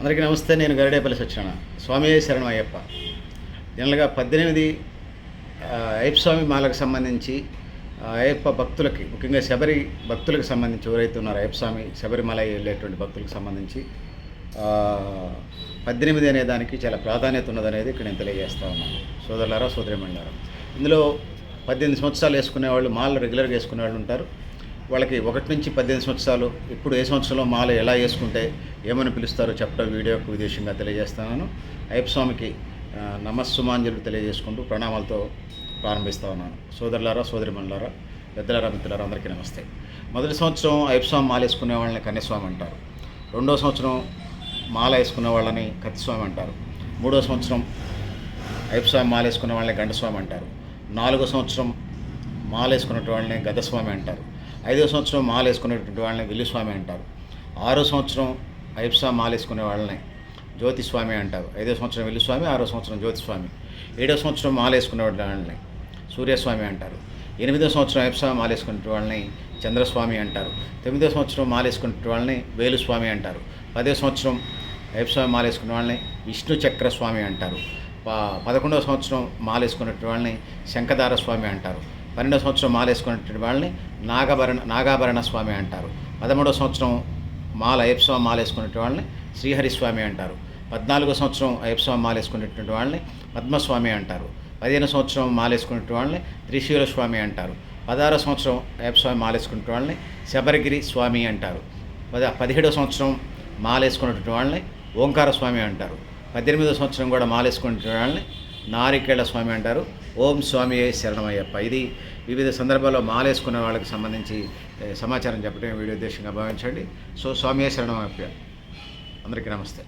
అందరికీ నమస్తే. నేను గరిడేపల్లి సత్యనారాయణ. స్వామి శరణం అయ్యప్ప. జనరల్గా 18 అయ్యప్ప స్వామి మాలకు సంబంధించి అయ్యప్ప భక్తులకి, ముఖ్యంగా శబరి భక్తులకు సంబంధించి ఎవరైతే ఉన్నారో అయ్యప్ప స్వామి శబరిమల వెళ్ళేటువంటి భక్తులకు సంబంధించి 18 అనే దానికి చాలా ప్రాధాన్యత ఉన్నదనేది ఇక్కడ నేను తెలియజేస్తా ఉన్నాను. సోదరులారా, సోదరిమణులారా, ఇందులో 18 సంవత్సరాలు వేసుకునే వాళ్ళు, మాలలు రెగ్యులర్గా వేసుకునే వాళ్ళు ఉంటారు. వాళ్ళకి 1 నుంచి 18 సంవత్సరాలు ఇప్పుడు ఏ సంవత్సరంలో మాల ఎలా వేసుకుంటే ఏమని పిలుస్తారో చెప్పడం వీడియోకు విదేశంగా తెలియజేస్తున్నాను. అయ్యప్ప స్వామికి నమస్సుమాంజలు తెలియజేసుకుంటూ ప్రణామాలతో ప్రారంభిస్తూ ఉన్నాను. సోదరులారా, సోదరిమణులారా, పెద్దలారా, మిత్రులారా, అందరికీ నమస్తే. మొదటి సంవత్సరం అయ్యప్ప స్వామి మాల వేసుకునే వాళ్ళని కన్యస్వామి అంటారు. రెండో సంవత్సరం మాల వేసుకునే వాళ్ళని కత్తిస్వామి అంటారు. మూడో సంవత్సరం అయ్యప్ప స్వామి మాల వేసుకునే వాళ్ళని గండస్వామి అంటారు. నాలుగో సంవత్సరం మాల వేసుకున్నటువంటి వాళ్ళని గదస్వామి అంటారు. 5వ సంవత్సరం మాల వేసుకునేటువంటి వాళ్ళని విల్లుస్వామి అంటారు. 6వ సంవత్సరం అయ్యప్ప స్వామి మాల వేసుకునే వాళ్ళని జ్యోతిస్వామి అంటారు. 5వ సంవత్సరం విల్లుస్వామి, 6వ సంవత్సరం జ్యోతిస్వామి. 7వ సంవత్సరం మాల వేసుకునే వాళ్ళని సూర్యస్వామి అంటారు. 8వ సంవత్సరం అయ్యప్ప స్వామి మాల వేసుకునే వాళ్ళని చంద్రస్వామి అంటారు. 9వ సంవత్సరం మాల వేసుకునే వాళ్ళని వేలుస్వామి అంటారు. 10వ సంవత్సరం అయ్యప్ప స్వామి మాల వేసుకునే వాళ్ళని విష్ణు చక్రస్వామి అంటారు. 11వ సంవత్సరం మాల వేసుకునే వాళ్ళని శంఖదార స్వామి అంటారు. 12వ సంవత్సరం మాల వేసుకునేటువంటి వాళ్ళని నాగాభరణ స్వామి అంటారు. 13వ సంవత్సరం అయ్యప్ప స్వామి మాల వేసుకునేటువంటి వాళ్ళని శ్రీహరిస్వామి అంటారు. 14వ సంవత్సరం అయ్యప్ప స్వామి మాల వేసుకునేటువంటి వాళ్ళని పద్మస్వామి అంటారు. 15వ సంవత్సరం మాల వేసుకునేటువంటి వాళ్ళని త్రిశూల స్వామి అంటారు. 16వ సంవత్సరం అయ్యప్ప స్వామి మాల వేసుకునేటువంటి వాళ్ళని శబరిగిరి స్వామి అంటారు. 17వ సంవత్సరం మాల వేసుకునేటువంటి వాళ్ళని ఓంకార స్వామి అంటారు. 18వ సంవత్సరం కూడా మాల వేసుకునేటువంటి వాళ్ళని నారికేళ స్వామి అంటారు. ఓం స్వామియే శరణమయ్యప్ప. ఇది వివిధ సందర్భాల్లో మాలేసుకున్న వాళ్ళకి సంబంధించి సమాచారం చెప్పడం వీడియో ఉద్దేశంగా భావించండి. సో స్వామియే శరణమయ్యప్ప. అందరికీ నమస్తే.